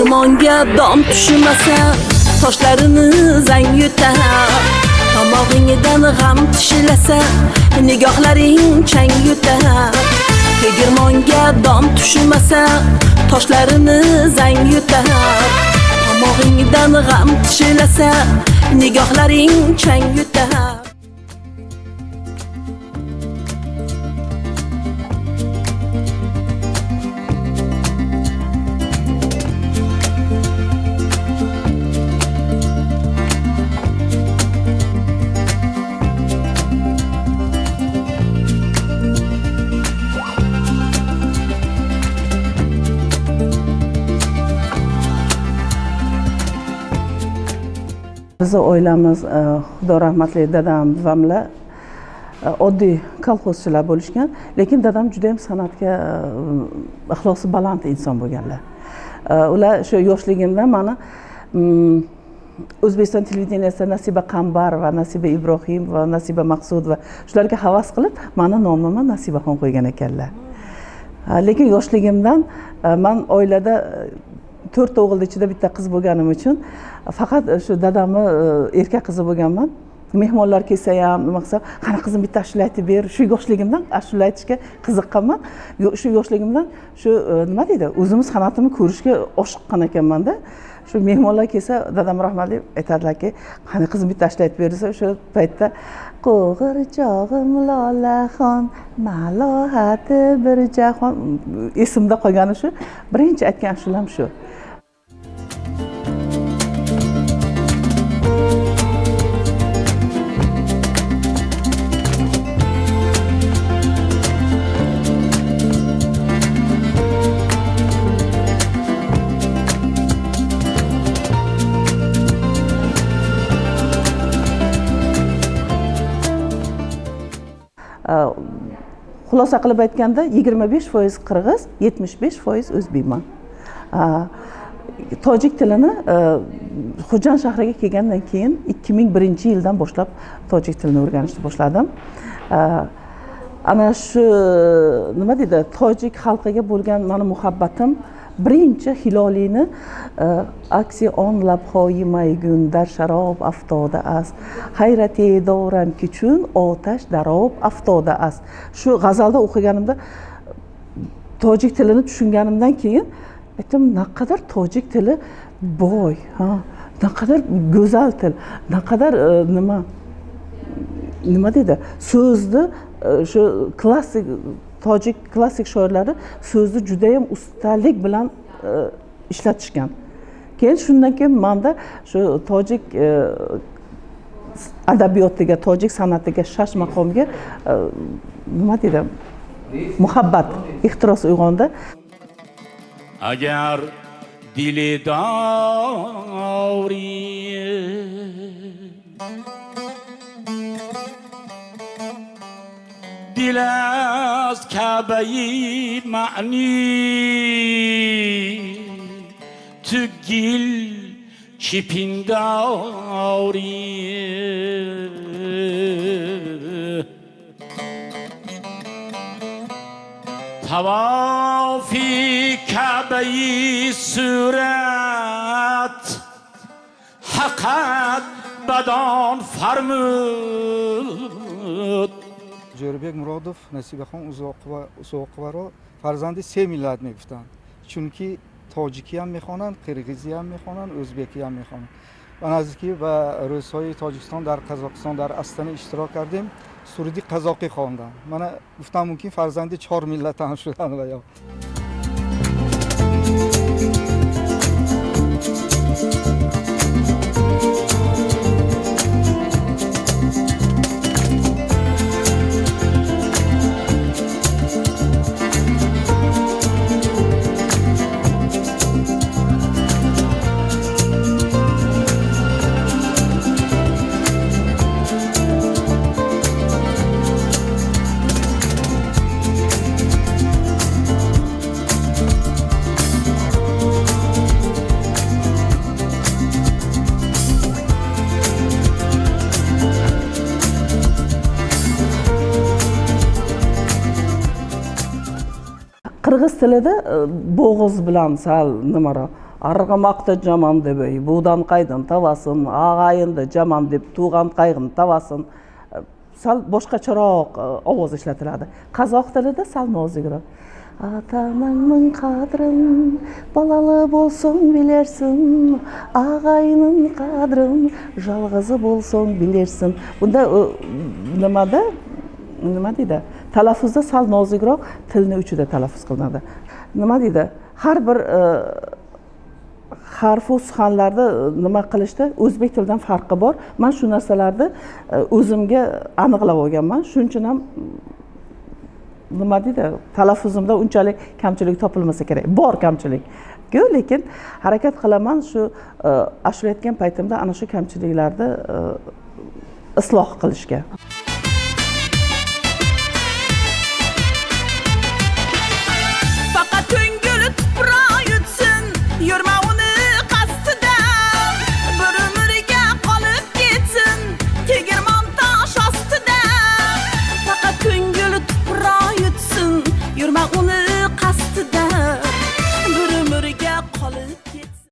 Tegirmonga dom tushmasa, toshlarini zang yutar. Tomog'ingdan g'am tishilasa, nigohlaring chang yutar. Tegirmonga dom tushmasa, toshlarini zang yutar. Tomog'ingdan g'am tishilasa, nigohlaring chang yutar. Bizni oilamiz Xudo rahmatli dadam, buvamlar oddiy kolxozchilar bo'lishgan, lekin dadam juda ham san'atga ixlosi baland inson bo'lganlar. Ular shu yoshligimda meni O'zbekiston televideniyasida Nasiba Qambar va Nasiba Ibrohim va Nasiba Maqsud va shularga havas qilib, meni nomimni Nasibaxon qo'ygan ekanlar. Lekin yoshligimdan men oilada 4 o'g'il ichida bitta qiz bo'lganim uchun faqat shu dadamni erkak qizi bo'lganman. Mehmonlar kelsa ham, nima qilsa, qani qizim bitta ashula aytib ber. Shu yoshligimdan ashula aytishga qiziqqanman. Shu yoshligimdan shu nima deydi, o'zimiz san'atimni ko'rishga oshiqqan ekanman-da. Shu mehmonlar kelsa, dadam rahmatli aytadilarki, qani qizim bitta ashula aytib ber desa, o'sha paytda qo'g'irchog'im lolaxon, malohati bir jahon esimda qolgani shu. Birinchi aytgan ashulam shu. Xulosa qilib aytganda 25% qirg'iz, 75% o'zbekman. Tojik tilini Xo'jand shahriga kelgandan keyin 2001-yildan boshlab tojik tilini o'rganishni boshladim. Ana shu nima deydi, tojik xalqiga bo'lgan meni muhabbatim birinchi Hiloliyni aksi on labhoyi maygun dar sharob aftoda است hayrati doram kichun otash darob aftoda است. Shu g'azalda o'qiganimda tojik tilini tushunganimdan keyin aytdim, naqadar tojik tili boy, naqadar go'zal til, naqadar nima deydi, so'zni shu klassik tojik klassik shoirlari so'zni juda ham ustalik bilan ishlatishgan. Keyin shundan keyin menda shu tojik adabiyotiga, tojik san'atiga, shash maqomga nima deydi, muhabbat, ehtiros uyg'ondi. Agar dili dori دل از کعبه معنی تو گل چپینداری توافی کعبه صورت حقت بدان فرمود Jo'rabek Murodov Nasibaxon Uzoqova farzandi 3 millat میگفتن. Chunki tojiki ham میخوانند، قرغیزی هم میخوانند، ازبکی هم میخوانند. من نزدیکی و روزهای تاجیکستان در قزاقستان در استانه اشتراک کردیم. سرودی قزاقی خواندم. من گفتم ممکن فرزند 4 ملت هم شدن و یا Qirg'iz tilida bo'g'iz bilan sal nimaroq arg'amoqda jamon deb buvdan qaydin tavasin, og'ayinda jamon deb tug'an qayg'in tavasin. Sal boshqacharoq ovoz ishlatiladi. Qozoq tilida sal nozikroq. Ata-onangning qadrin balalı bo'lsang bilersin, og'ayning qadrin yolg'izi bo'lsang bilersin. Bunda nima deydi? Talaffuzda sal nozikroq tilni uchida talaffuz qilinadi. Nima deydi? Har bir harf va sonlarni nima qilishda o'zbek tilidan farqi bor. Men shu narsalarni o'zimga aniqlab olganman. Shuning uchun ham nima deydi? Talaffuzimda unchalik kamchilik topilmasa kerak. Bor kamchilik. Lekin harakat qilaman shu ashula aytgan paytimda ana shu kamchiliklarni isloh qilishga.